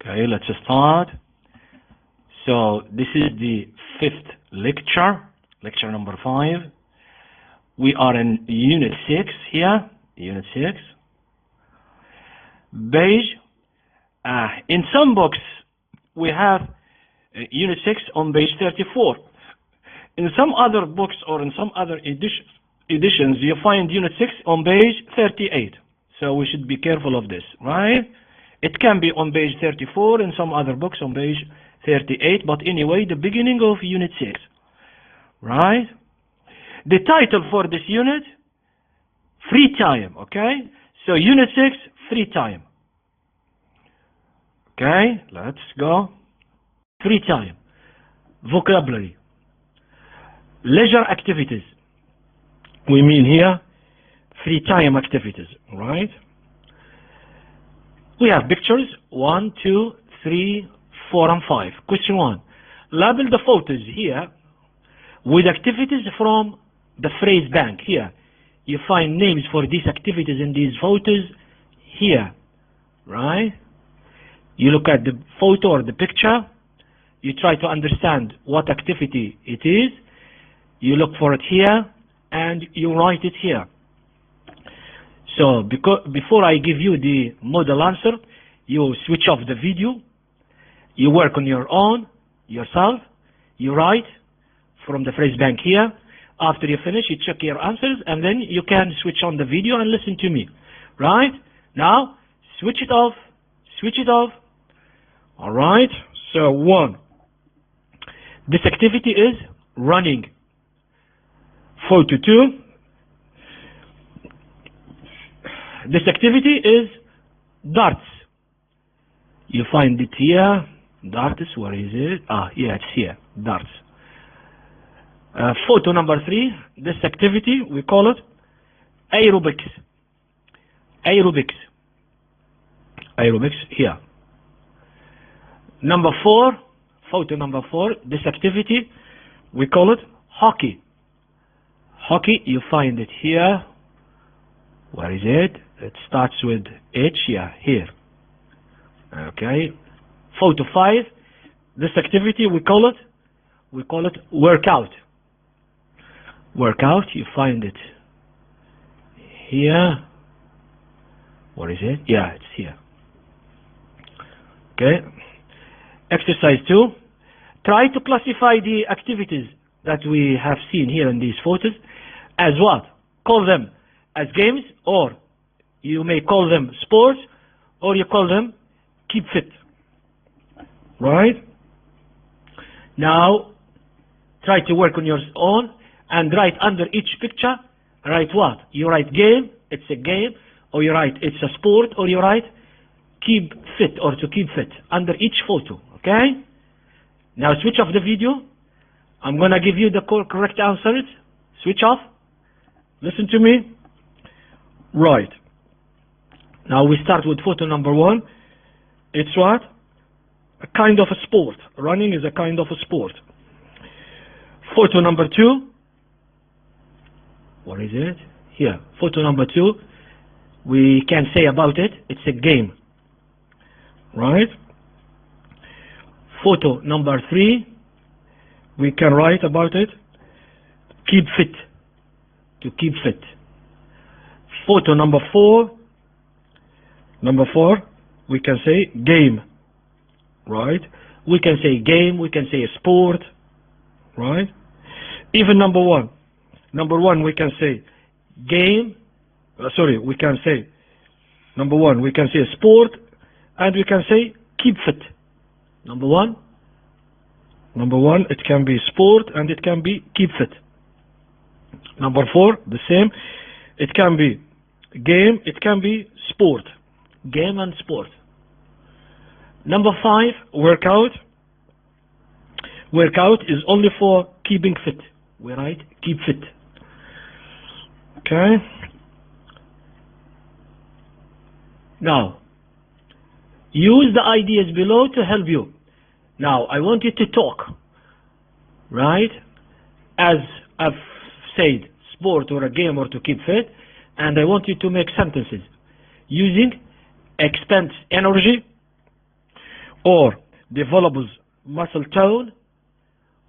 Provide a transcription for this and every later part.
Okay, let's start. So this is the 5th lecture, lecture number 5. We are in Unit 6 here, Unit 6. Page. In some books, we have Unit 6 on page 34. In some other books or in some other editions, you find Unit 6 on page 38. So we should be careful of this, right? It can be on page 34 in some other books on page 38, but anyway, the beginning of Unit 6, right? The title for this unit, free time, okay? So Unit 6, free time. Okay, let's go. Free time. Vocabulary. Leisure activities. We mean here free time activities, right? We have pictures 1, 2, 3, 4, and 5. Question 1. Label the photos here with activities from the phrase bank. Here you find names for these activities in these photos here, right? You look at the photo or the picture, you try to understand what activity it is, you look for it here, and you write it here. So before I give you the model answer, you switch off the video, you work on your own, yourself, you write from the phrase bank here. After you finish, you check your answers, and then you can switch on the video and listen to me. Right? Now, switch it off, switch it off. Alright, so 1. This activity is running. Photo 2. This activity is darts. You find it here. Darts, where is it? Yeah, it's here. Darts. Photo number 3. This activity, we call it aerobics. Aerobics. Aerobics, here. Number 4. Photo number 4. This activity, we call it hockey. Hockey, you find it here. Where is it? It starts with H, yeah, here. Okay. Photo 5. This activity, we call it workout. Workout, you find it here. Where is it? Yeah, it's here. Okay. Exercise 2. Try to classify the activities that we have seen here in these photos as what? Call them as games, or you may call them sports, or you call them keep fit. Right? Now, try to work on your own and write under each picture, write what? You write game, it's a game, or you write it's a sport, or you write keep fit or to keep fit under each photo. Okay? Now switch off the video. I'm going to give you the correct answers. Switch off. Listen to me. Right. Now we start with photo number 1. It's what? A kind of a sport. Running is a kind of a sport. Photo number 2. What is it? Here. Photo number 2. We can say about it, it's a game. Right? Photo number 3. We can write about it, keep fit. To keep fit. Photo number 4. Number 4, we can say game. Right? We can say game, we can say sport. Right? Even number 1. Number 1, we can say game. We can say number 1, we can say sport, and we can say keep fit. Number 1, it can be sport and it can be keep fit. Number 4, the same. It can be game, it can be sport. Game and sport. Number 5, workout. Workout is only for keeping fit. We write keep fit. Okay. Now, use the ideas below to help you. Now, I want you to talk, right? As I've said, sport or a game or to keep fit, and I want you to make sentences using expend energy or develops muscle tone,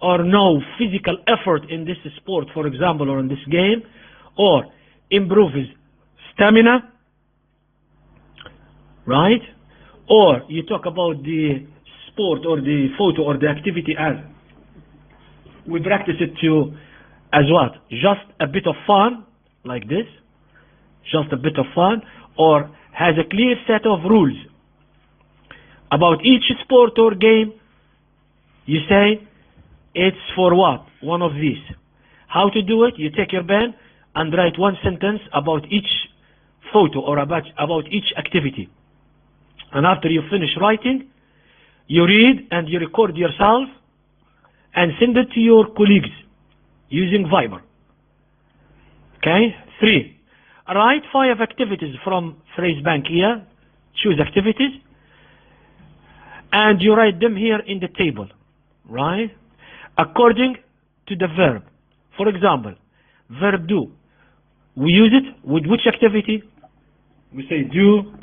or no physical effort in this sport, for example, or in this game, or improves stamina, right? Or you talk about the sport or the photo or the activity as we practice it to as what? Just a bit of fun, like this, just a bit of fun, or has a clear set of rules about each sport or game. You say it's for what? One of these. How to do it? You take your pen and write one sentence about each photo or about each activity. And after you finish writing, you read and you record yourself and send it to your colleagues using Viber. Okay? 3. Write 5 activities from phrase bank here. Choose activities. And you write them here in the table. Right? According to the verb. For example, verb do. We use it with which activity? We say do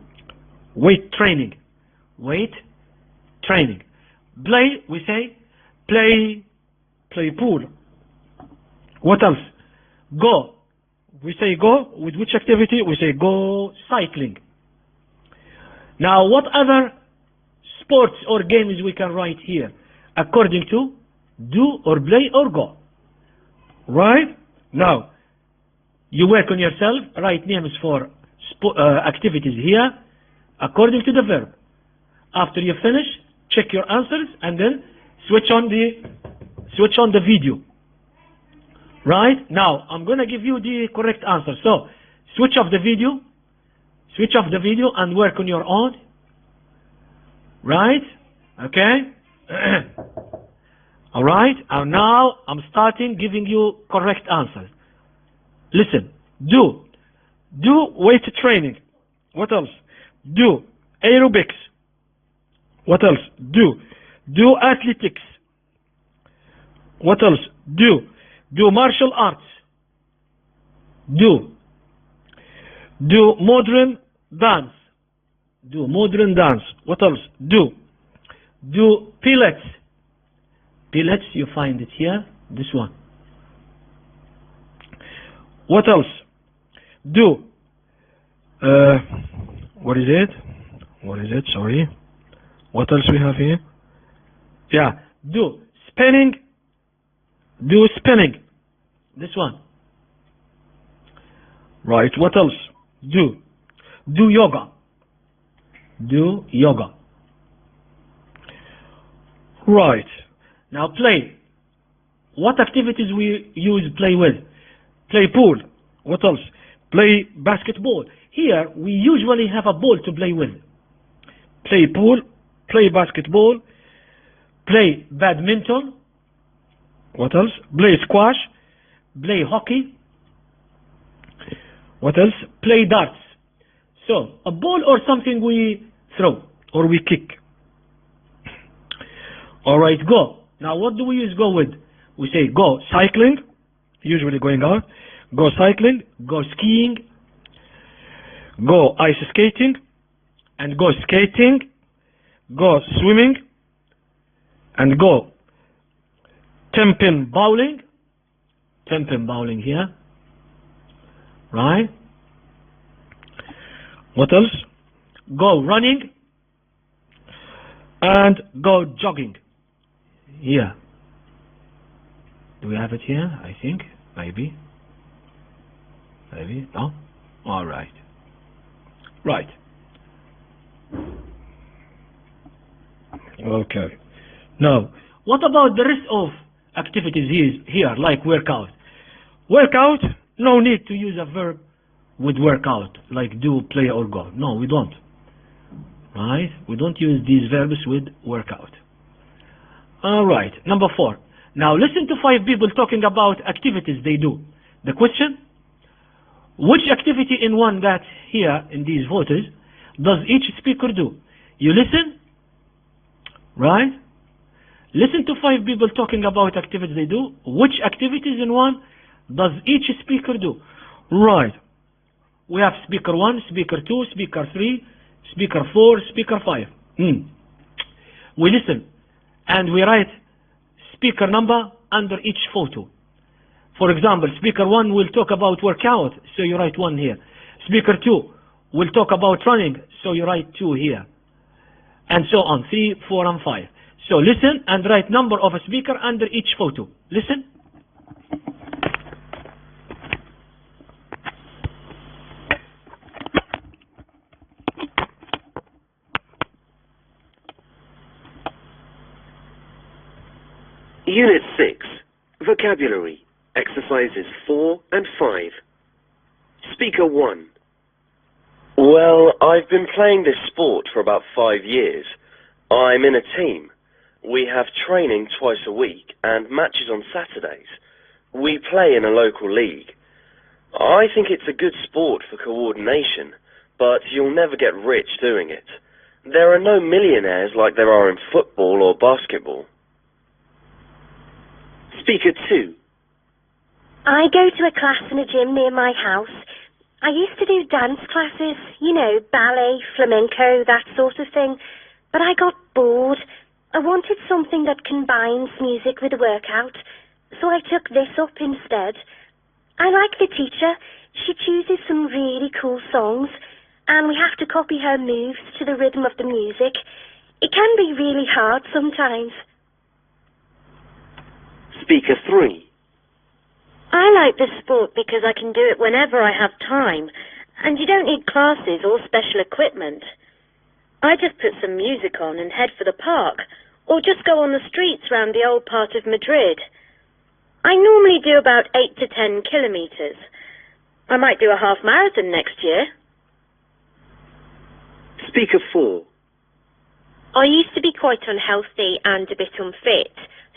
weight training. Weight training. Play, we say play pool. What else? Go. We say go with which activity? We say go cycling. Now what other sports or games we can write here? According to do or play or go. Right? Now you work on yourself, write names for activities here according to the verb. After you finish, check your answers and then switch on the video. Right? Now I'm going to give you the correct answer. So switch off the video and work on your own. Right? Okay? Alright, and now I'm starting giving you correct answers. Listen, do weight training. What else? Do aerobics. What else? Do athletics. What else? Do martial arts. Do modern dance. Do modern dance. What else? Do pilates. Pilates, you find it here, this one. What else? Do what is it? Sorry. What else we have here? Yeah, do spinning. Do spinning. This one. Right, what else? Do yoga. Do yoga. Right. Now play. What activities we use play with? Play pool. What else? Play basketball. Here we usually have a ball to play with. Play pool, play basketball, play badminton. What else? Play squash, play hockey. What else? Play darts. So a ball or something we throw or we kick. Alright, go. Now what do we use go with? We say go cycling, usually going out. Go cycling, go skiing, go ice skating, and go skating, go swimming, and go ten-pin bowling. Ten-pin bowling here. Right? What else? Go running and go jogging. Here. Do we have it here? I think. Maybe. No? Alright. Right. Okay. Now, what about the rest of activities here, like workout? Workout, no need to use a verb with workout, like do, play, or go. No, we don't. Right? We don't use these verbs with workout. Alright, number 4. Now listen to 5 people talking about activities they do. The question, which activity in one that here in these photos does each speaker do? You listen, right? Listen to 5 people talking about activities they do. Which activities in one does each speaker do? Right. We have speaker 1, speaker 2, speaker 3, speaker 4, speaker 5. We listen and we write speaker number under each photo. For example, speaker 1 will talk about workout, so you write 1 here. Speaker 2 will talk about running, so you write 2 here. And so on, 3, 4, and 5. So listen and write number of a speaker under each photo. Listen. Unit 6, Vocabulary, Exercises 4 and 5. Speaker 1. Well, I've been playing this sport for about 5 years. I'm in a team. We have training twice a week and matches on Saturdays. We play in a local league. I think it's a good sport for coordination, but you'll never get rich doing it. There are no millionaires like there are in football or basketball. Speaker 2. I go to a class in a gym near my house. I used to do dance classes, you know, ballet, flamenco, that sort of thing. But I got bored. I wanted something that combines music with a workout, so I took this up instead. I like the teacher. She chooses some really cool songs, and we have to copy her moves to the rhythm of the music. It can be really hard sometimes. Speaker 3. I like this sport because I can do it whenever I have time, and you don't need classes or special equipment. I just put some music on and head for the park, or just go on the streets round the old part of Madrid. I normally do about 8 to 10 kilometres. I might do a half marathon next year. Speaker 4. I used to be quite unhealthy and a bit unfit,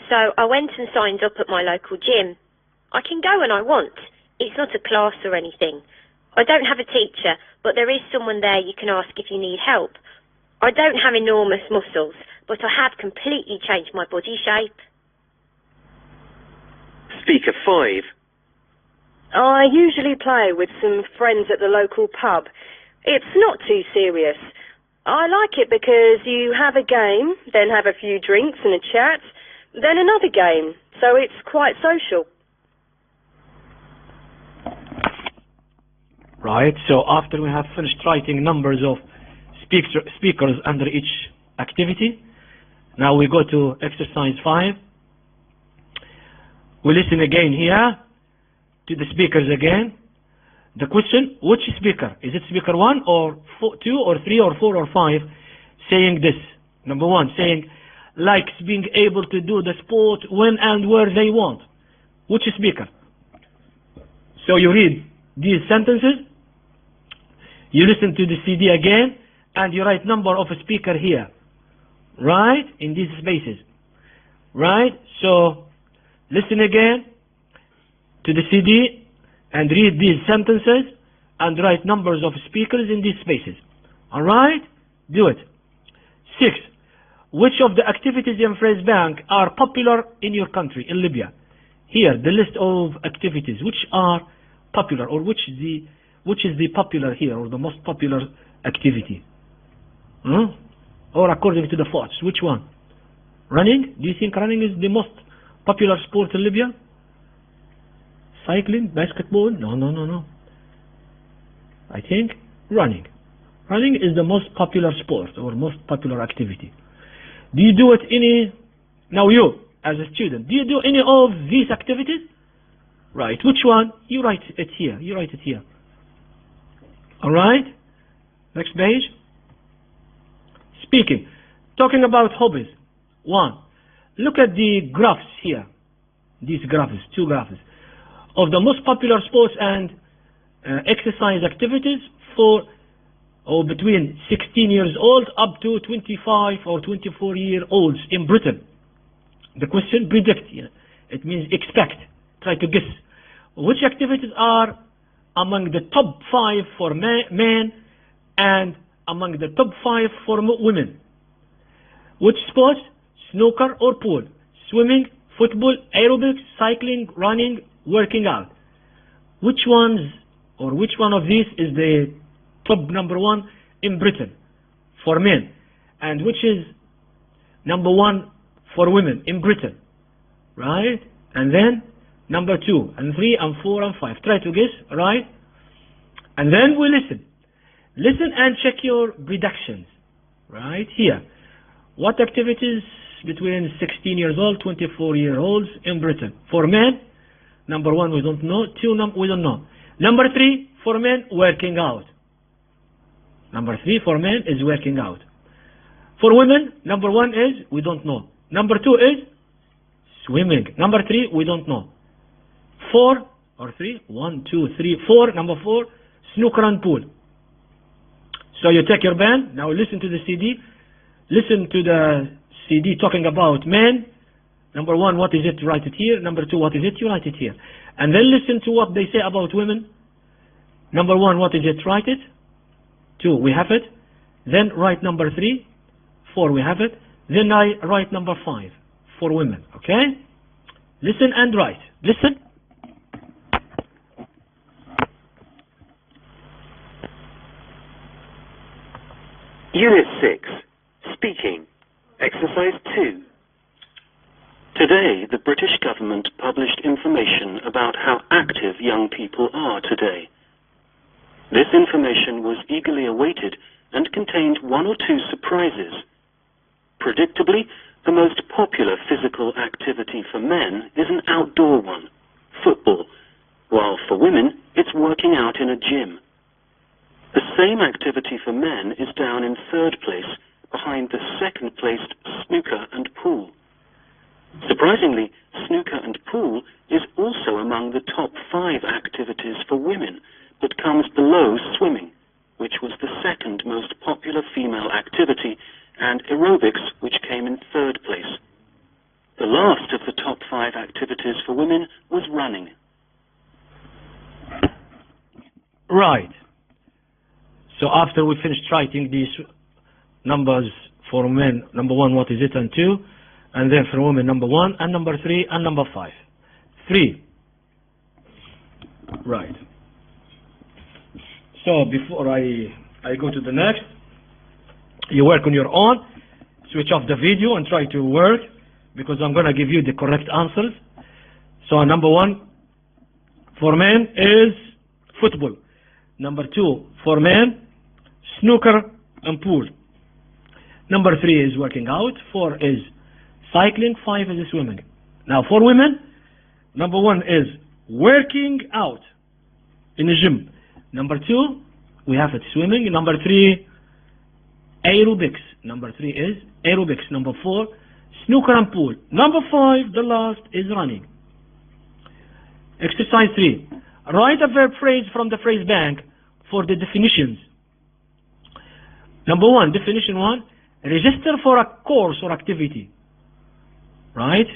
so I went and signed up at my local gym. I can go when I want. It's not a class or anything. I don't have a teacher, but there is someone there you can ask if you need help. I don't have enormous muscles, but I have completely changed my body shape. Speaker 5. I usually play with some friends at the local pub. It's not too serious. I like it because you have a game, then have a few drinks and a chat, then another game, so it's quite social. Right, so after we have finished writing numbers of speakers under each activity, now we go to exercise 5. We listen again here to the speakers again. The question, which speaker? Is it speaker 1 or 2 or 3 or 4 or 5 saying this? Number 1, saying, likes being able to do the sport when and where they want. Which speaker? So you read these sentences, you listen to the CD again, and you write number of a speaker here, right, in these spaces, right? So listen again to the CD and read these sentences and write numbers of speakers in these spaces. All right, do it. 6. Which of the activities in phrase bank are popular in your country, in Libya? Here, the list of activities which are popular, or which is the popular here, or the most popular activity? Or according to the thoughts, which one? Running? Do you think running is the most popular sport in Libya? Cycling? Basketball? No. I think running. Running is the most popular sport or most popular activity. Do you do it now you, as a student, do you do any of these activities? Right, which one? You write it here. All right, next page. Speaking, talking about hobbies. 1, look at the graphs here. These graphs, 2 graphs, of the most popular sports and exercise activities for between 16 years old up to 25 or 24 year olds in Britain. The question, predict, it means expect, try to guess. Which activities are among the top 5 for men and among the top 5 for women? Which sports? Snooker or pool? Swimming, football, aerobics, cycling, running, working out. Which one of these is the top number 1 in Britain for men? And which number 1 for women in Britain, right? And then number 2 and 3 and 4 and 5. Try to guess, right? And then we listen. Listen and check your predictions, right? Here, what activities between 16 years old, 24 year olds in Britain? For men, number 1 we don't know, 2 we don't know. Number 3 for men, working out. Number 3 for men is working out. For women, number 1 is we don't know. Number 2 is swimming. Number 3 we don't know. 4 or 3, 1, 2, 3, 4. Number 4, snooker and pool. So you take your pen, now listen to the CD. Listen to the CD talking about men. Number 1, what is it? Write it here. Number 2, what is it? You write it here. And then listen to what they say about women. Number 1, what is it? Write it. 2, we have it. Then write number 3. 4, we have it. Then I write number 5 for women. Okay? Listen and write. Listen. Unit 6, Speaking, Exercise 2. Today, the British government published information about how active young people are today. This information was eagerly awaited and contained 1 or 2 surprises. Predictably, the most popular physical activity for men is an outdoor one, football, while for women, it's working out in a gym. The same activity for men is down in 3rd place, behind the 2nd placed snooker and pool. Surprisingly, snooker and pool is also among the top 5 activities for women, but comes below swimming, which was the 2nd most popular female activity, and aerobics, which came in 3rd place. The last of the top 5 activities for women was running. Right. So after we finished writing these numbers for men, number 1, what is it, and 2, and then for women, number 1, and number 3, and number 5. 3. Right. So before I go to the next, you work on your own, switch off the video and try to work, because I'm going to give you the correct answers. So number 1 for men is football. Number 2 for men, snooker and pool. Number 3 is working out. 4 is cycling. 5 is swimming. Now for women, number 1 is working out in the gym. Number 2, we have it swimming. Number 3, aerobics. Number 3 is aerobics. Number 4, snooker and pool. Number 5, the last, is running. Exercise 3. Write a verb phrase from the phrase bank for the definitions. Number 1, definition 1, register for a course or activity. Right?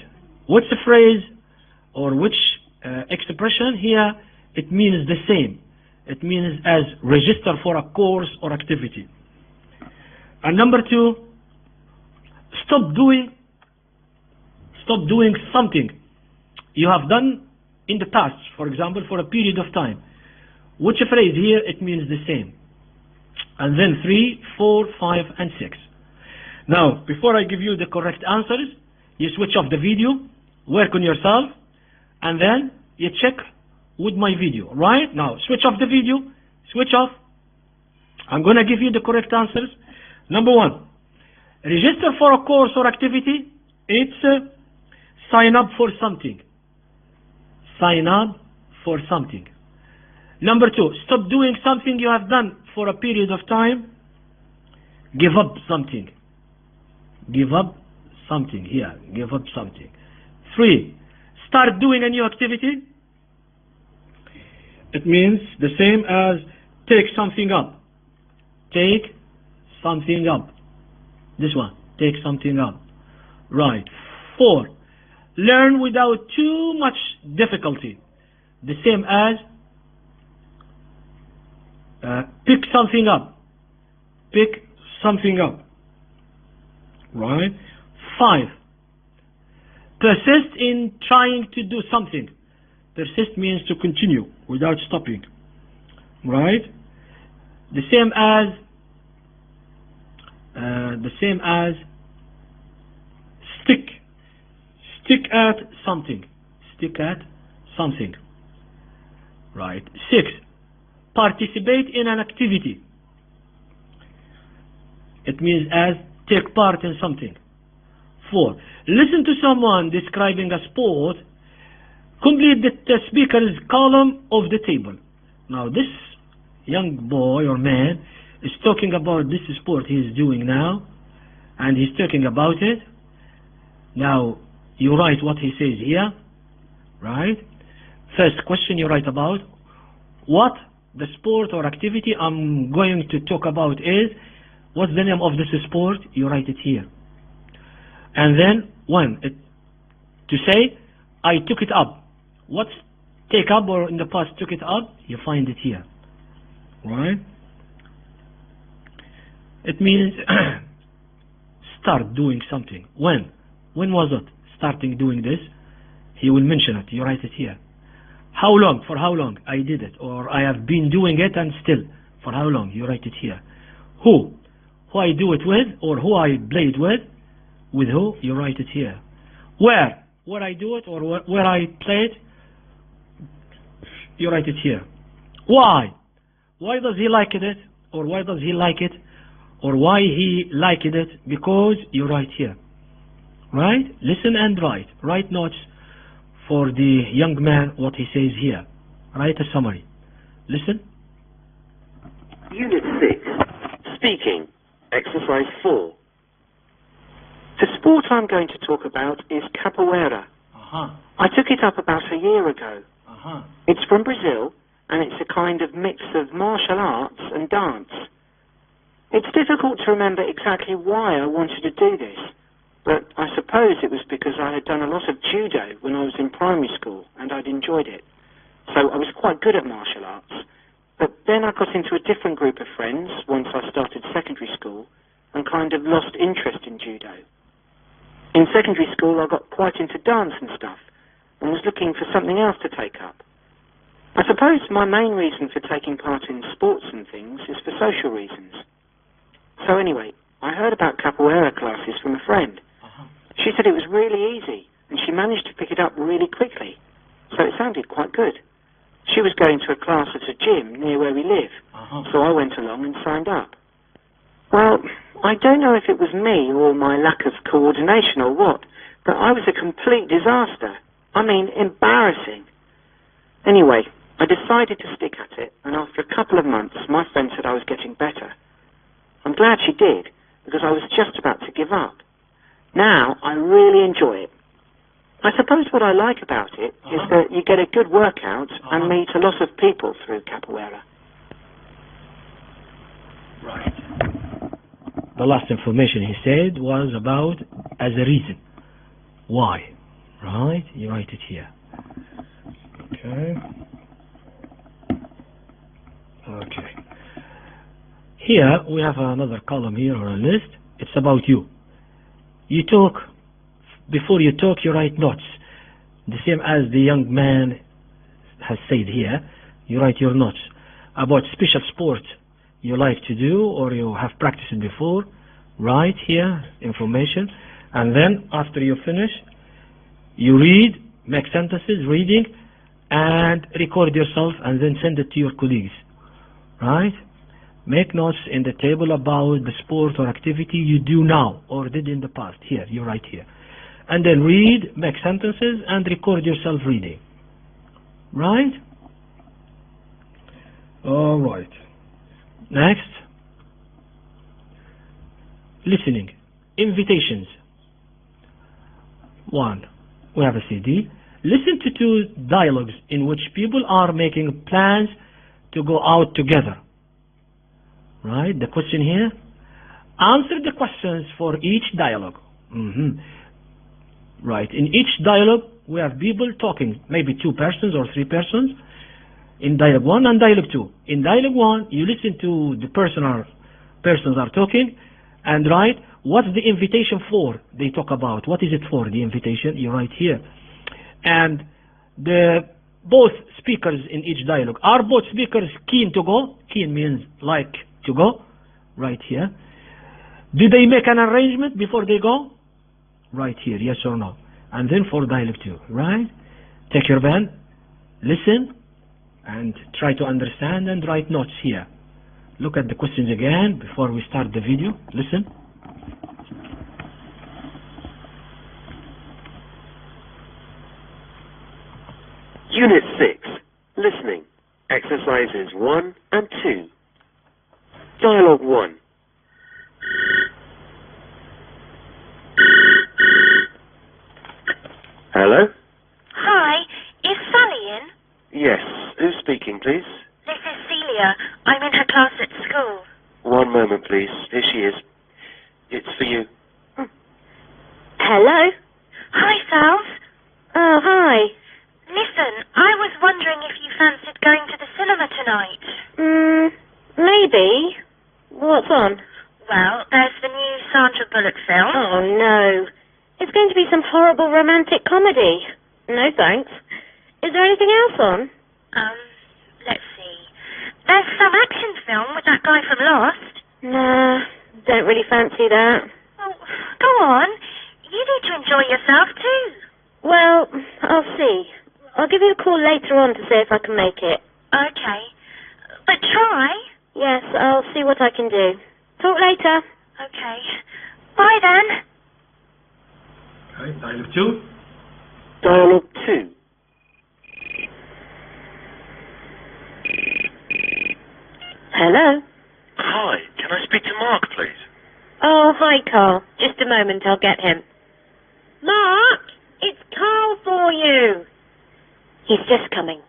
What's the phrase or which expression here? It means the same. It means as register for a course or activity. And number 2, stop doing something you have done in the past, for example, for a period of time. Which phrase here? It means the same. And then 3, 4, 5, and 6. Now, before I give you the correct answers, you switch off the video, work on yourself, and then you check with my video. Right? Now, switch off the video, switch off. I'm going to give you the correct answers. Number 1, register for a course or activity. It's sign up for something. Sign up for something. Number 2, stop doing something you have done for a period of time. Give up something. Give up something. Here, give up something. 3, start doing a new activity. It means the same as take something up. Take something up. This one, take something up. Right. 4, learn without too much difficulty. The same as pick something up. Pick something up. Right. 5, persist in trying to do something. Persist means to continue without stopping. Right. The same as Stick at something. Stick at something. Right. 6. Participate in an activity. It means as take part in something. 4. Listen to someone describing a sport. Complete the speaker's column of the table. Now this young boy or man is talking about this sport he is doing now, and he's talking about it. Now you write what he says here, right? First question you write about what the sport or activity I'm going to talk about is. What's the name of this sport? You write it here. And then to say I took it up. What's take up, or in the past took it up? You find it here, right? It means start doing something. When was it starting doing this? He will mention it. You write it here. How long? For how long I did it, or I have been doing it and still. For how long? You write it here. Who I do it with, or who I played with who? You write it here. Where I do it, or where I played. You write it here. Why does he like it, or why does he like it, or why he liked it? Because you write here, right? Listen and write. Write notes for the young man what he says here. Write a summary. Listen. Unit 6. Speaking. Exercise 4. The sport I'm going to talk about is capoeira. I took it up about a year ago. It's from Brazil, and it's a kind of mix of martial arts and dance. It's difficult to remember exactly why I wanted to do this, but I suppose it was because I had done a lot of judo when I was in primary school, and I'd enjoyed it. So I was quite good at martial arts. But then I got into a different group of friends once I started secondary school, and kind of lost interest in judo. In secondary school I got quite into dance and stuff, and was looking for something else to take up. I suppose my main reason for taking part in sports and things is for social reasons. So anyway, I heard about capoeira classes from a friend. She said it was really easy, and she managed to pick it up really quickly, so it sounded quite good. She was going to a class at a gym near where we live, so I went along and signed up. Well, I don't know if it was me or my lack of coordination or what, but I was a complete disaster. I mean, embarrassing. Anyway, I decided to stick at it, and after a couple of months, my friend said I was getting better. I'm glad she did, because I was just about to give up. Now, I really enjoy it. I suppose what I like about it is that you get a good workout and meet a lot of people through capoeira. Right. The last information he said was about as a reason. Why? Right? You write it here. Okay. Here we have another column here or a list. It's about you. You talk. Before you talk, you write notes. The same as the young man has said here. You write your notes about special sport you like to do or you have practiced before. Write here information, and then after you finish, you read, make sentences, reading, and record yourself, and then send it to your colleagues. Right? Make notes in the table about the sport or activity you do now or did in the past. Here, you write here. And then read, make sentences, and record yourself reading. Right? All right. Next. Listening. Invitations. 1. We have a CD. Listen to 2 dialogues in which people are making plans to go out together. Right? The question here. Answer the questions for each dialogue. Right. In each dialogue, we have people talking, maybe 2 persons or 3 persons. In dialogue 1 and dialogue 2. In dialogue 1, you listen to the persons are talking, and write what's the invitation for they talk about. What is it for, the invitation? You write here. And both speakers in each dialogue, are both speakers keen to go? Keen means like to go. Right here. Do they make an arrangement before they go? Right here, yes or no. and then for dialogue 2, right? Take your pen, listen, and try to understand and write notes here. Look at the questions again before we start the video. Listen. Unit 6, Listening, Exercises 1 and 2. Dialogue 1. Hello? Hi, is Sally in? Yes, who's speaking, please? This is Celia. I'm in her class at school. One moment, please. Here she is. It's for you. Hello? Hi, Sals. Oh, hi. Listen, I was wondering if you fancied going to the cinema tonight. Maybe. What's on? Well, there's the new Sandra Bullock film. Oh, no. It's going to be some horrible romantic comedy. No, thanks. Is there anything else on? Let's see. There's some action film with that guy from Lost. Nah, don't really fancy that. Oh, go on. You need to enjoy yourself too. Well, I'll see. I'll give you a call later on to see if I can make it. Okay. But try. Yes, I'll see what I can do. Talk later. Okay. Bye then. Okay, dialogue 2. Dialogue 2. Hello? Hi, can I speak to Mark, please? Oh, hi, Carl. Just a moment, I'll get him. Mark! It's Carl for you! He's just coming.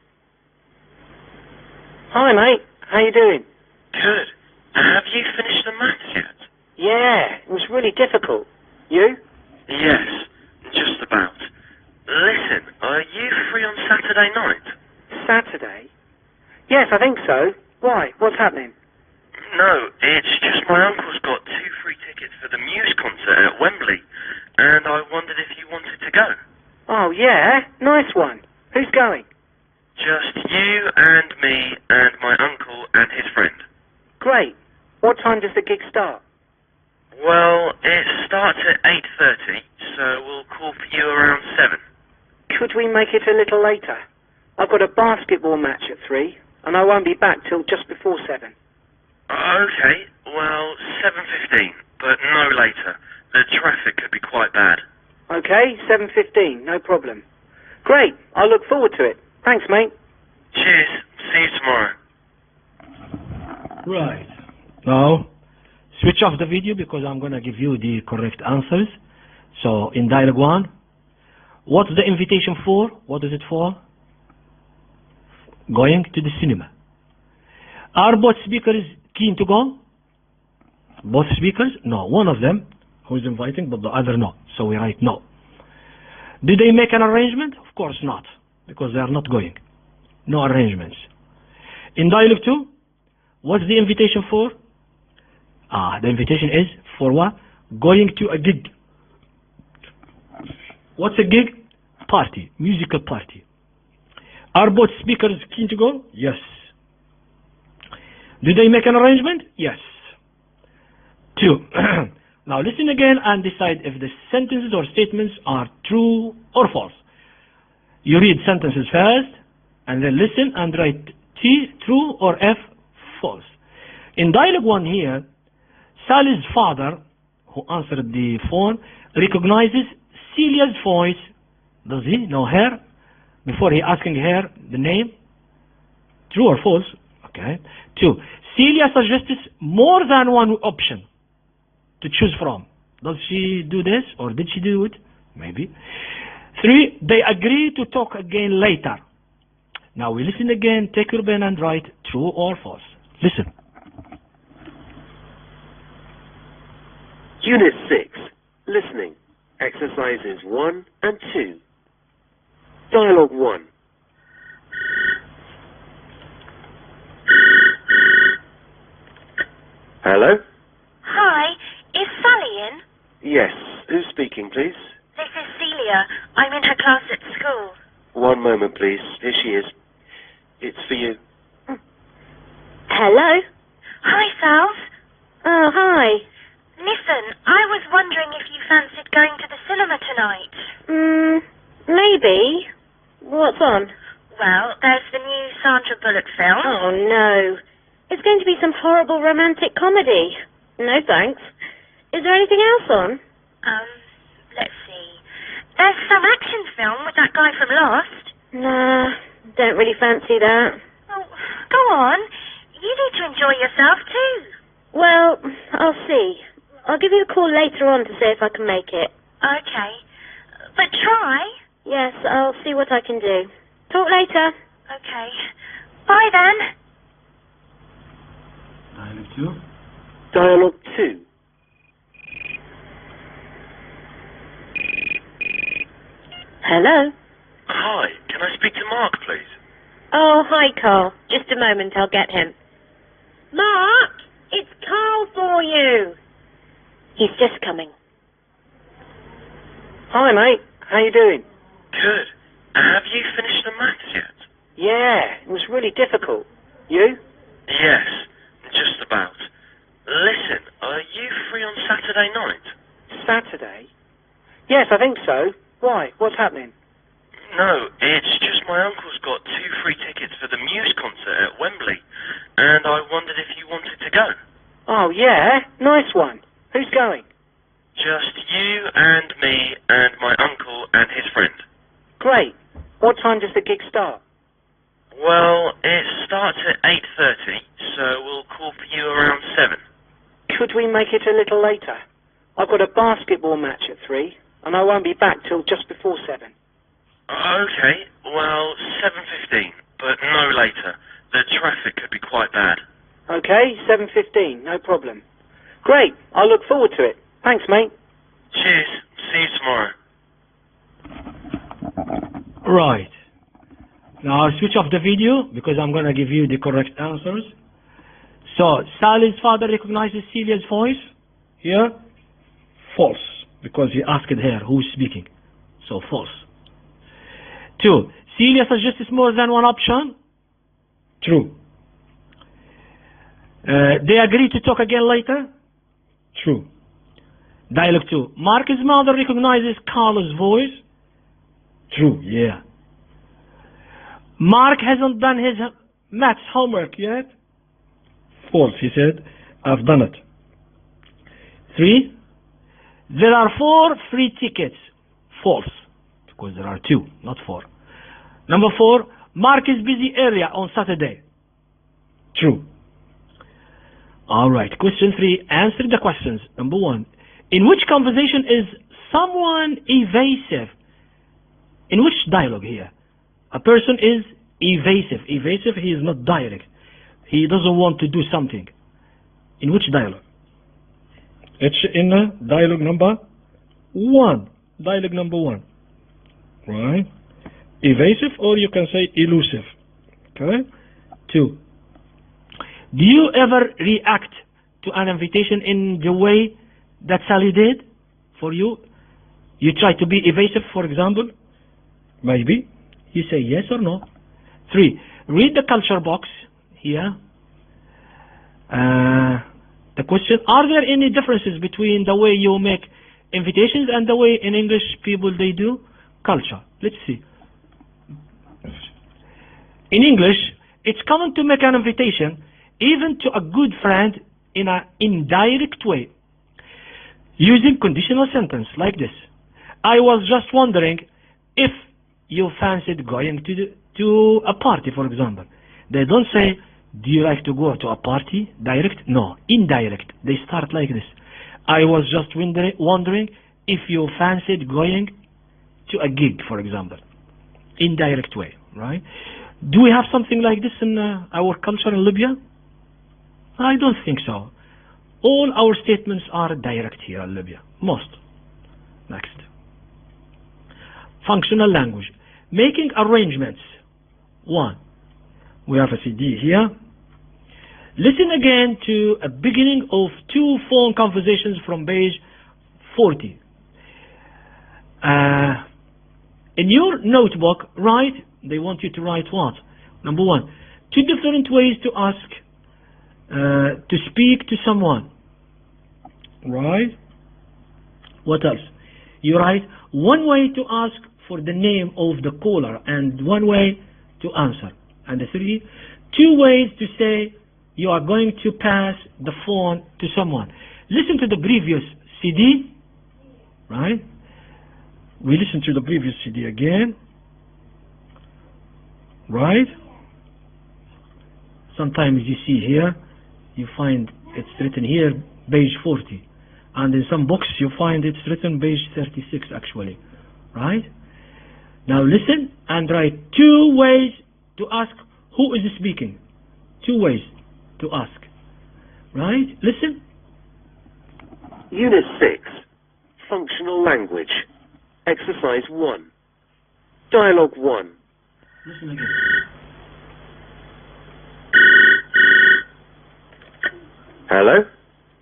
Hi, mate. How you doing? Good. Have you finished the maths yet? Yeah, it was really difficult. You? Yes, just about. Listen, are you free on Saturday night? Saturday? Yes, I think so. Why? What's happening? No, it's just my uncle's got 2 free tickets for the Muse concert at Wembley, and I wondered if you wanted to go. Oh, yeah? Nice one. Who's going? Just you and me and my uncle and his friend. Great. What time does the gig start? Well, it starts at 8:30, so we'll call for you around 7. Could we make it a little later? I've got a basketball match at 3, and I won't be back till just before 7. Okay, well, 7:15, but no later. The traffic could be quite bad. Okay, 7:15, no problem. Great, I look forward to it. Thanks, mate. Cheers. See you tomorrow. Right. Now, switch off the video because I'm going to give you the correct answers. So, in dialogue 1, what's the invitation for? What is it for? Going to the cinema. Are both speakers keen to go? Both speakers? No. One of them who is inviting, but the other no. So we write no. Did they make an arrangement? Of course not, because they are not going. No arrangements. In dialogue 2, what's the invitation for? The invitation is for what? Going to a gig. What's a gig? Party, musical party. Are both speakers keen to go? Yes. Did they make an arrangement? Yes. 2. Now listen again and decide if the sentences or statements are true or false. You read sentences first and then listen and write T, true, or F, false. In dialogue 1 here, Sally's father, who answered the phone, recognizes Celia's voice. Does he know her? Before he asking her the name? True or false? Okay. 2. Celia suggests more than one option to choose from. Does she do this or did she do it? Maybe. 3. They agree to talk again later. Now we listen again. Take your pen and write true or false. Listen. Unit 6. Listening. Exercises 1 and 2. Dialogue 1. Hello? Hi, is Sally in? Yes. Who's speaking, please? This is Celia. I'm in her class at school. One moment, please. Here she is. It's for you. Hello? Hi, Sals. Oh, hi. Listen, I was wondering if you fancied going to the cinema tonight. horrible romantic comedy. No thanks. Is there anything else on? Let's see. There's some action film with that guy from Lost. Nah, don't really fancy that. Oh, go on. You need to enjoy yourself too. Well, I'll see. I'll give you a call later on to see if I can make it. Okay. But try. Yes, I'll see what I can do. Talk later. Okay. Bye then. Dialogue 2. Dialogue 2. Hello? Hi, can I speak to Mark, please? Oh, hi, Carl. Just a moment, I'll get him. Mark! It's Carl for you! He's just coming. Hi, mate. How you doing? Good. Have you finished the maths yet? Yeah, it was really difficult. You? Yes, just about. Listen, are you free on Saturday night? Saturday? Yes, I think so. Why? What's happening? No, it's just my uncle's got 2 free tickets for the Muse concert at Wembley, and I wondered if you wanted to go. Oh, yeah? Nice one. Who's going? Just you and me and my uncle and his friend. Great. What time does the gig start? Well, it starts at 8:30, so we'll call for you around 7. Could we make it a little later? I've got a basketball match at 3, and I won't be back till just before 7. Okay, well, 7:15, but no later. The traffic could be quite bad. Okay, 7:15, no problem. Great, I look forward to it. Thanks, mate. Cheers, see you tomorrow. Right. Now I'll switch off the video because I'm going to give you the correct answers. So, Sally's father recognizes Celia's voice. Here, false, because he asked her who's speaking. So, false. 2. Celia suggests more than one option. True. They agree to talk again later. True. Dialogue 2. Mark's mother recognizes Carla's voice. True, yeah. Mark hasn't done his maths homework yet. False, he said. I've done it. 3. There are 4 free tickets. False, because there are 2, not 4. Number 4. Mark is busy earlier on Saturday. True. Alright, question 3. Answer the questions. Number 1. In which conversation is someone evasive? In which dialogue here? A person is evasive. Evasive, he is not direct. He doesn't want to do something. In which dialogue? It's in dialogue number 1. Dialogue number 1. Right? Evasive, or you can say elusive. Okay? 2. Do you ever react to an invitation in the way that Sally did for you? You try to be evasive, for example? Maybe. You say yes or no. 3. Read the culture box here. The question, are there any differences between the way you make invitations and the way in English people they do culture? Let's see. In English, it's common to make an invitation even to a good friend in an indirect way, using conditional sentence like this. I was just wondering if you fancied going to a party, for example. They don't say, do you like to go to a party? Direct? No, indirect. They start like this. I was just wondering if you fancied going to a gig, for example. Indirect way, right? Do we have something like this in our culture in Libya? I don't think so. All our statements are direct here in Libya. Most. Next. Functional language. Making arrangements. 1. We have a CD here. Listen again to a beginning of 2 phone conversations from page 40. In your notebook, write, they want you to write what? Number 1, 2 different ways to ask, to speak to someone. Right? What else? You write 1 way to ask for the name of the caller and 1 way to answer. And 3, 2 ways to say you are going to pass the phone to someone. Listen to the previous CD, right? We listen to the previous CD again, right? Sometimes you see here, you find it's written here, page 40. And in some books you find it's written page 36 actually, right? Now listen and write 2 ways to ask who is speaking. 2 ways to ask, right? Listen. Unit 6, Functional Language. Exercise 1. Dialogue 1. Listen again. Hello?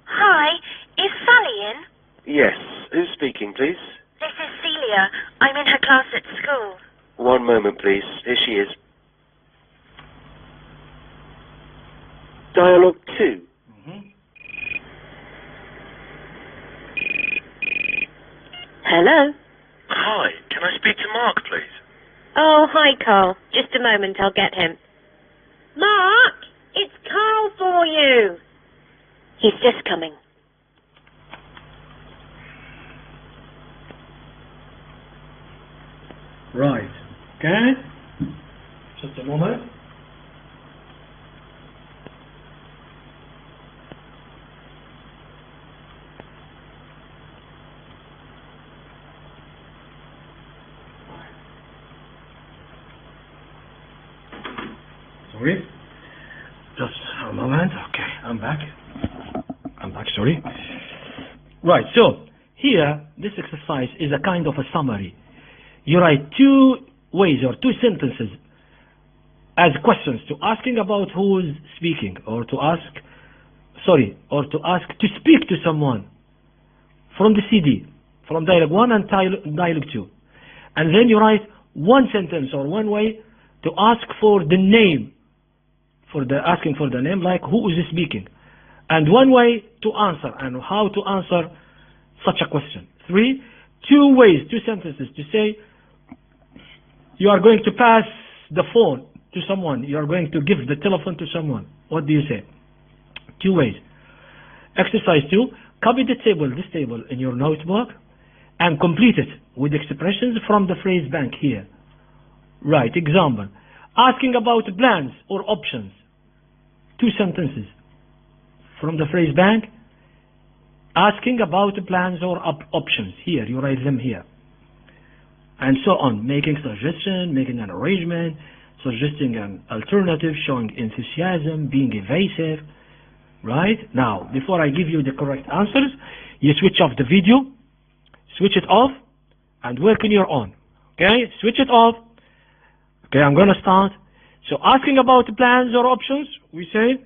Hi, is Sally in? Yes. Who's speaking, please? This is Celia. I'm in her class at school. 1 moment, please. Here she is. Dialogue 2. Hello? Hi. Can I speak to Mark, please? Oh, hi, Carl. Just a moment, I'll get him. Mark! It's Carl for you! He's just coming. Right. Okay. Just a moment. Sorry. Just a moment. Okay, I'm back. Sorry. Right, so here, this exercise is a kind of a summary. You write 2 ways or 2 sentences as questions to asking about who is speaking, or to ask to speak to someone from the CD, from dialogue 1 and dialogue 2. And then you write 1 sentence or 1 way to ask for the name, asking for the name, like who is speaking, and 1 way to answer and how to answer such a question. 3, 2 ways, 2 sentences to say you are going to pass the phone to someone, you are going to give the telephone to someone. What do you say? 2 ways. Exercise 2, copy this table in your notebook and complete it with expressions from the phrase bank here. Right, example. Asking about plans or options. 2 sentences from the phrase bank. Asking about plans or options. Here, you write them here. And so on. Making suggestion, making an arrangement, suggesting an alternative, showing enthusiasm, being evasive. Right? Now, before I give you the correct answers, you switch off the video, switch it off, and work on your own. Okay? Switch it off. Okay, I'm going to start. So asking about plans or options, we say,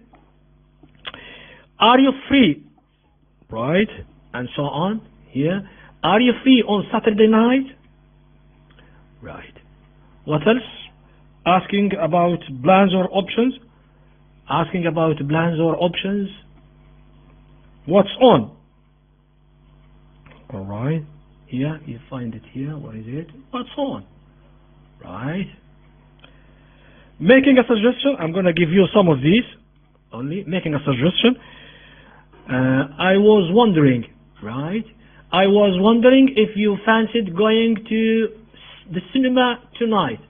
are you free? Right? And so on. Here. Are you free on Saturday night? Right. What else? Asking about plans or options. Asking about plans or options. What's on? Alright. Here, you find it here. What is it? What's on? Right. Making a suggestion. I'm going to give you some of these. Only making a suggestion. I was wondering, right? I was wondering if you fancied going to the cinema tonight.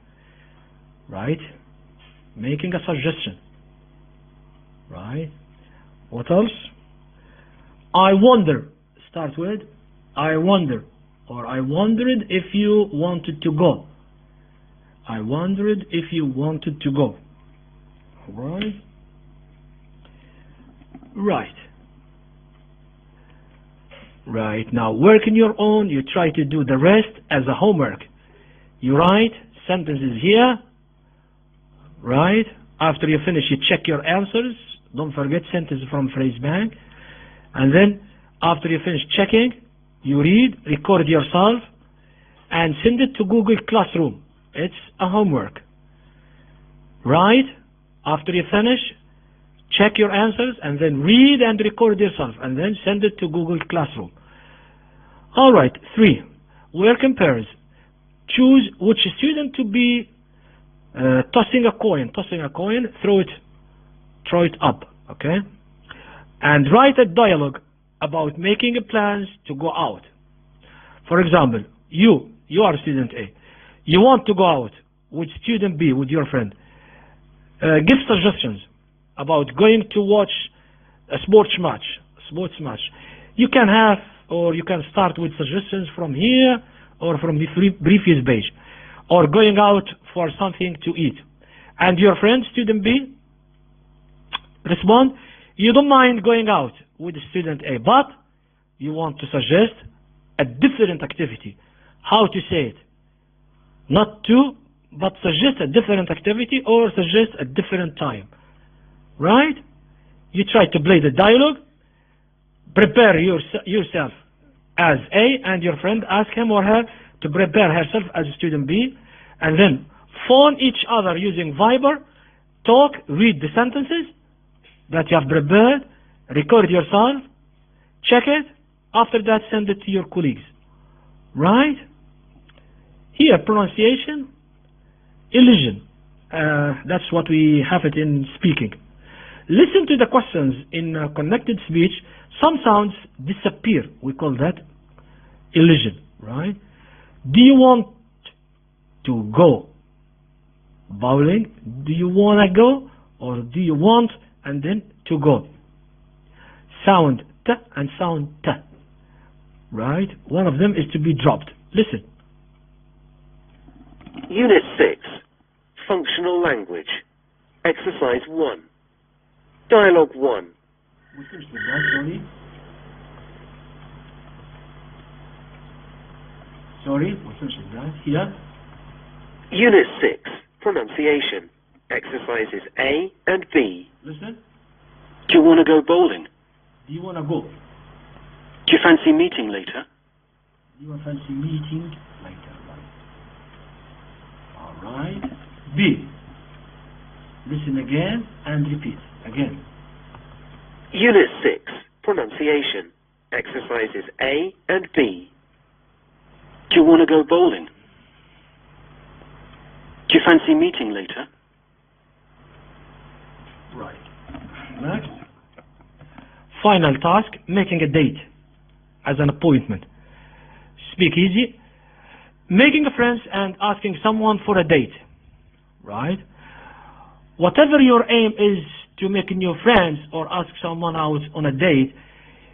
Right? Making a suggestion. Right? What else? I wonder. Start with I wonder. Or I wondered if you wanted to go. I wondered if you wanted to go. Right? Right. Right. Now work on your own. You try to do the rest as a homework. You write sentences here. Right? After you finish, you check your answers. Don't forget sentences from phrase bank. And then after you finish checking, you read, record yourself, and send it to Google Classroom. It's a homework. Right? After you finish, check your answers, and then read and record yourself, and then send it to Google Classroom. Alright, 3. Work in pairs. Choose which student to be tossing a coin. Tossing a coin, throw it up. Okay? And write a dialogue about making plans to go out. For example, you are student A. You want to go out with student B, with your friend. Give suggestions about going to watch a sports match. You can have, or you can start with suggestions from here or from the previous page, or going out for something to eat. And your friend, student B, respond, you don't mind going out with student A, but you want to suggest a different activity. How to say it? Not to, but suggest a different activity or suggest a different time. Right? You try to play the dialogue, prepare yourself as A, and your friend ask him or her to prepare herself as student B, and then phone each other using Viber, talk, read the sentences that you have prepared, record yourself, check it, after that send it to your colleagues. Right? Here, pronunciation, elision. That's what we have it in speaking. Listen to the questions in connected speech. Some sounds disappear. We call that elision. Right? Do you want to go bowling? Do you want to go? Or do you want and then to go? Sound T and sound T. Right? One of them is to be dropped. Listen. Unit 6, Functional Language. Exercise 1. Dialogue 1. We finished with that, sorry, we finished with that. Here. Unit 6, Pronunciation. Exercises A and B. Listen. Do you want to go bowling? Do you want to go? Do you fancy meeting later? Do you fancy meeting later? Alright. B. Listen again and repeat. Again. Unit 6, Pronunciation. Exercises A and B. Do you want to go bowling? Do you fancy meeting later? Right. Next. Final task, making a date as an appointment. Speak easy. Making friends and asking someone for a date. Right? Whatever your aim is to make new friends or ask someone out on a date,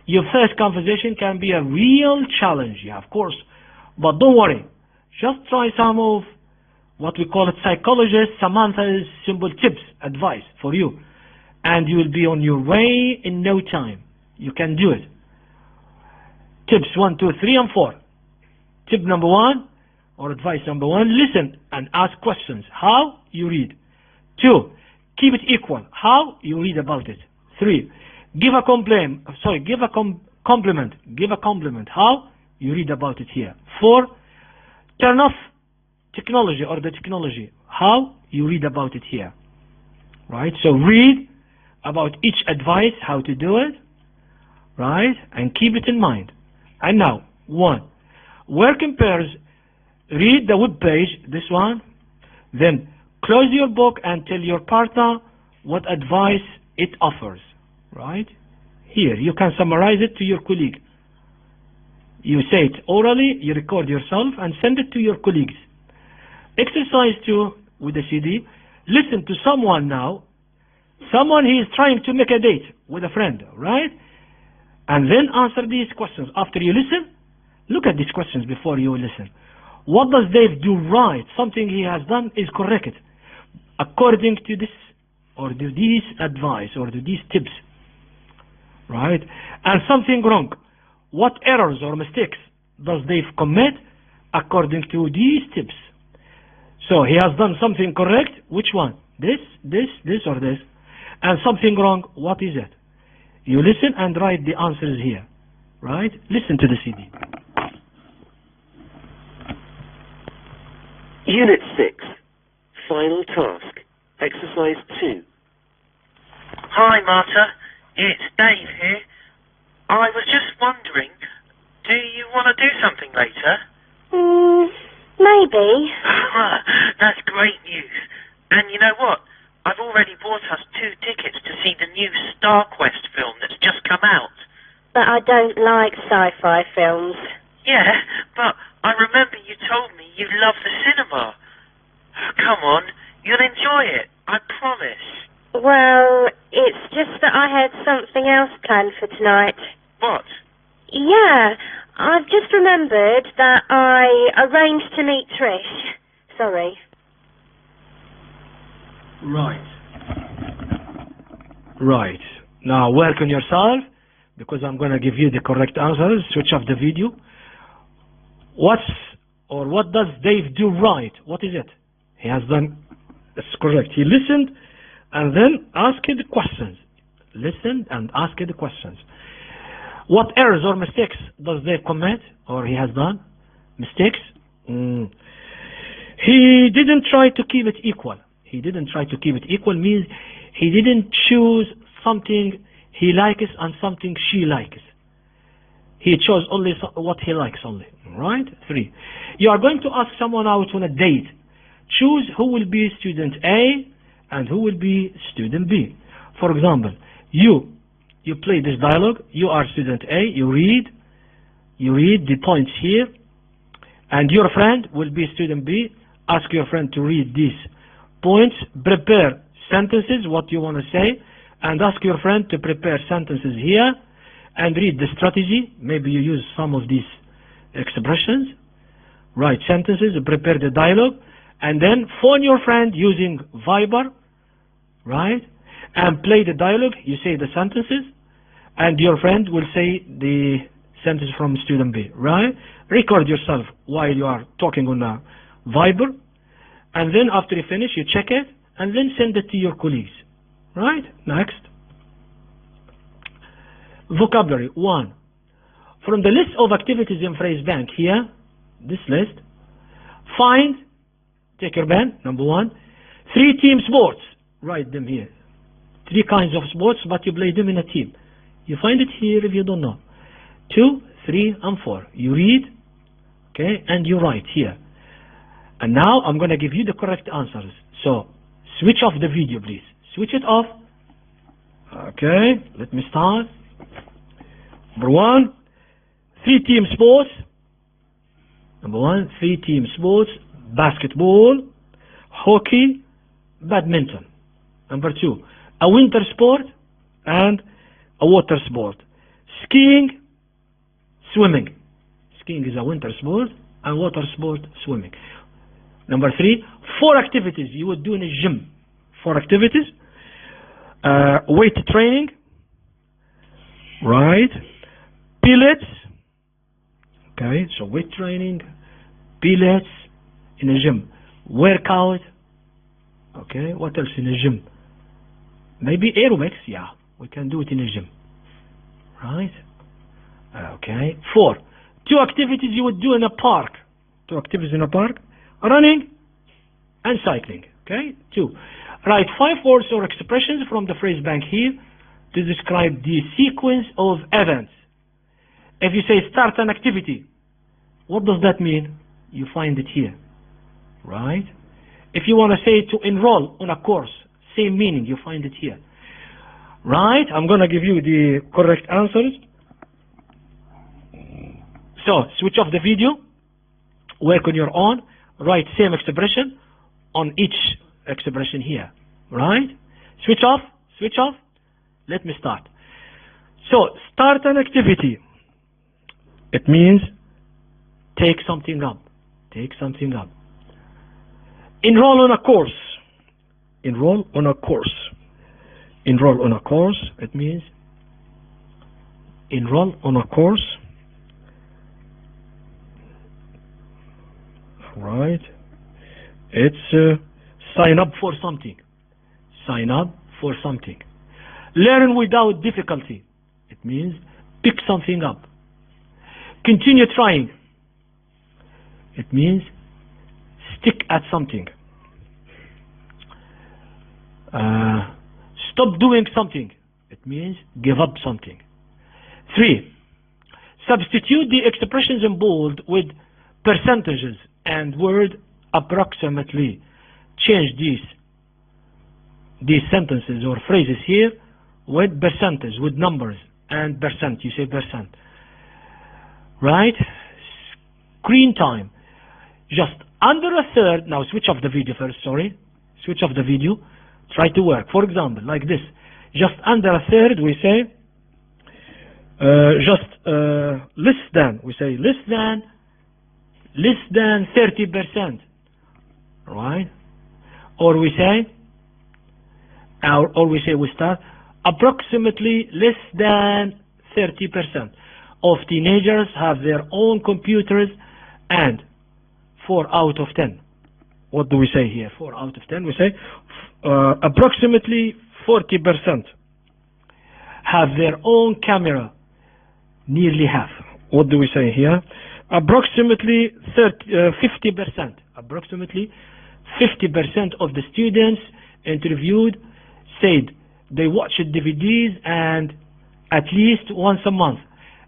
your first conversation can be a real challenge, yeah, of course. But don't worry. Just try some of what we call it psychologist Samantha's simple tips, advice for you. And you will be on your way in no time. You can do it. Tips 1, 2, 3, and 4. Tip number 1, or advice number 1, listen and ask questions. How? You read. 2, keep it equal. How? You read about it. 3, give a compliment. Give a compliment. How? You read about it here. 4, turn off technology or the technology. How? You read about it here. Right? So read about each advice, how to do it. Right? And keep it in mind. And now, 1, work in pairs. Read the web page, this one. Then close your book and tell your partner what advice it offers. Right? Here, you can summarize it to your colleague. You say it orally, you record yourself and send it to your colleagues. Exercise 2 with the CD. Listen to someone now. Someone he is trying to make a date with a friend, right? And then answer these questions. After you listen, look at these questions before you listen. What does Dave do right? Something he has done is correct according to this or to this advice or to these tips, right? And something wrong. What errors or mistakes does Dave commit according to these tips? So he has done something correct. Which one? This, or this? And something wrong, what is it? You listen and write the answers here. Right? Listen to the CD. Unit 6, Final Task. Exercise 2. Hi, Marta. It's Dave here. I was just wondering, do you want to do something later? Maybe. That's great news. And you know what? I've already bought us 2 tickets to see the new Star Quest film that's just come out. But I don't like sci-fi films. Yeah, but I remember you told me you love the cinema. Come on, you'll enjoy it, I promise. Well, it's just that I had something else planned for tonight. What? Yeah, I've just remembered that I arranged to meet Trish. Sorry. Right. Now work on yourself, because I'm going to give you the correct answers. Switch off the video. What does Dave do right? What is it? He has done, that's correct. He listened and then asked the questions. Listened and asked the questions. What errors or mistakes does Dave commit, or he has done? Mistakes? He didn't try to keep it equal. He didn't try to keep it equal means he didn't choose something he likes and something she likes. He chose only what he likes only. Right? 3. You are going to ask someone out on a date. Choose who will be student A and who will be student B. For example, you play this dialogue. You are student A. You read the points here, and your friend will be student B. Ask your friend to read these points. Prepare sentences, what you want to say, and ask your friend to prepare sentences here and read the strategy. Maybe you use some of these expressions. Write sentences, prepare the dialogue, and then phone your friend using Viber, right? And play the dialogue. You say the sentences, and your friend will say the sentence from student B, right? Record yourself while you are talking on a Viber, and then after you finish, you check it, and then send it to your colleagues, right? Next. Vocabulary. 1. From the list of activities in phrase bank here, this list, find, take your pen, number 1, 3 team sports, write them here. 3 kinds of sports, but you play them in a team. You find it here if you don't know. 2, 3, and 4. You read, okay, and you write here. And now I'm going to give you the correct answers. So, switch off the video, please. Switch it off. Okay, let me start. Number 1, 3 team sports. Number 1, 3 team sports. Basketball, hockey, badminton. Number 2, a winter sport and a water sport. Skiing, swimming. Skiing is a winter sport, and water sport, swimming. Number 3, 4 activities you would do in a gym. 4 activities. Weight training, right? Pilates. Okay, so weight training, pilates in a gym. Workout. Okay, what else in a gym? Maybe aerobics. Yeah, we can do it in a gym. Right? Okay. 4, 2 activities you would do in a park. 2 activities in a park. Running and cycling. Okay. 2. Write 5 words or expressions from the phrase bank here to describe the sequence of events. If you say start an activity, what does that mean? You find it here. Right? If you want to say to enroll on a course, same meaning, you find it here. Right? I'm going to give you the correct answers. So, switch off the video, work on your own, write same expression on each expression here. Right? Switch off, switch off. Let me start. So, start an activity. It means take something up. Take something up. Enroll on a course. Enroll on a course. Enroll on a course. It means enroll on a course. Right. It's sign up for something. Sign up for something. Learn without difficulty. It means pick something up. Continue trying. It means stick at something. Stop doing something. It means give up something. 3. Substitute the expressions in bold with percentages and word approximately. Change these these sentences or phrases here with percentage, with numbers and percent. You say percent. Right? Screen time. Just under a third. Now switch off the video first, sorry. Switch off the video. Try to work. For example, like this. Just under a third, we say less than. We say less than 30%. Right? Or we say we start approximately less than 30% of teenagers have their own computers, and 4 out of 10. What do we say here? 4 out of 10. We say approximately 40% have their own camera. Nearly half. What do we say here? Approximately 50%. Approximately 50% of the students interviewed said they watched DVDs and at least once a month.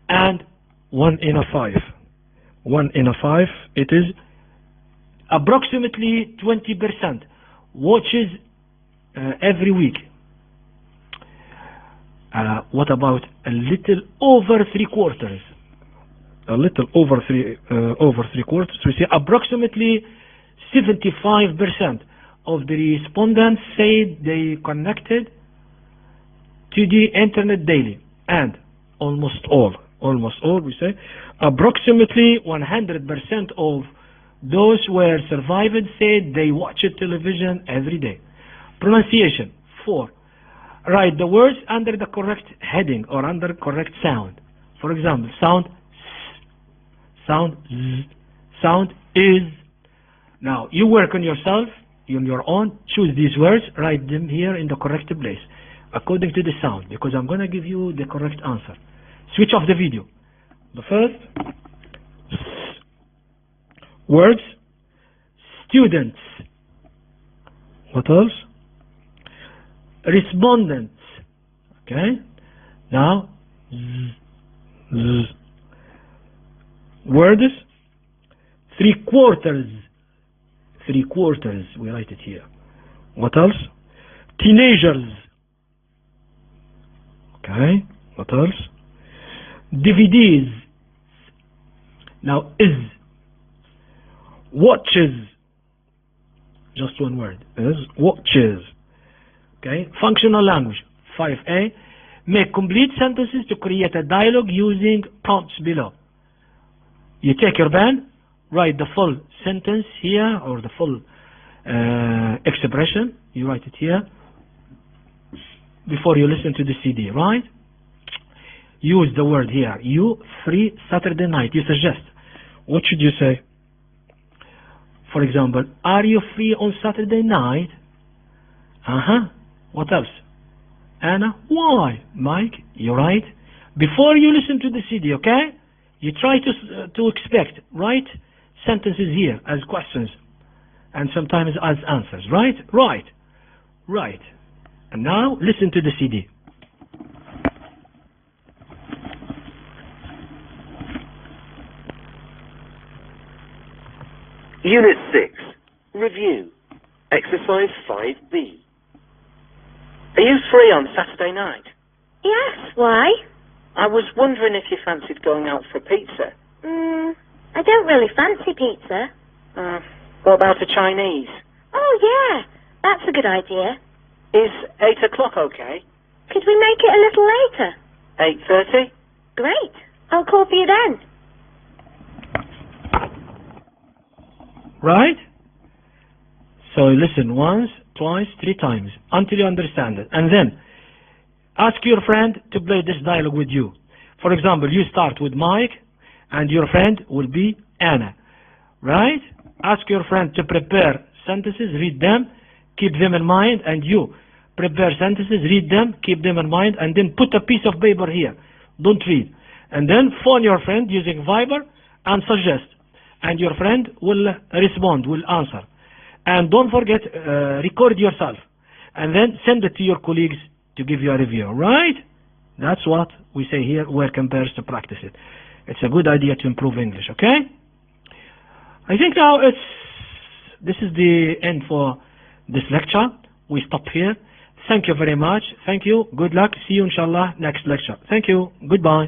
And 1 in 5. 1 in 5. It is approximately 20% watches every week. What about a little over 3/4? A little over three quarters. We say approximately 75% of the respondents said they connected to the internet daily, and almost all we say approximately 100% of those who were survived said they watched television every day. Pronunciation. 4. Write the words under the correct heading or under correct sound. For example, sound S, sound Z, sound is. Now you work on yourself, on your own. Choose these words, write them here in the correct place according to the sound, because I'm going to give you the correct answer. Switch off the video. The first words, students. What else? Respondents. Okay. Now words, 3/4. 3/4. We write it here. What else? Teenagers. Okay. What else? DVDs. Now is. Watches. Just one word. Is watches. Okay. Functional language. 5A. Make complete sentences to create a dialogue using prompts below. You take your pen, write the full sentence here, or the full expression. You write it here before you listen to the CD, right? Use the word here. You free Saturday night. You suggest. What should you say? For example, are you free on Saturday night? What else? Anna, why? Mike, you're right. Before you listen to the CD, okay? You try to expect, write sentences here as questions and sometimes as answers, right? Right. And now listen to the CD. Unit 6. Review. Exercise 5B. Are you free on Saturday night? Yes, why? I was wondering if you fancied going out for pizza. I don't really fancy pizza. What about a Chinese? Oh, yeah, that's a good idea. Is 8 o'clock okay? Could we make it a little later? 8:30? Great. I'll call for you then. Right? So listen once, twice, 3 times until you understand it. And then ask your friend to play this dialogue with you. For example, you start with Mike and your friend will be Anna. Right? Ask your friend to prepare sentences, read them, keep them in mind, and you prepare sentences, read them, keep them in mind, and then put a piece of paper here. Don't read. And then phone your friend using Viber and suggest. And your friend will respond, will answer. And don't forget, record yourself. And then send it to your colleagues to give you a review, right? That's what we say here, where compares to practice it. It's a good idea to improve English, okay? I think now this is the end for this lecture. We stop here. Thank you very much. Thank you. Good luck. See you inshallah next lecture. Thank you. Goodbye.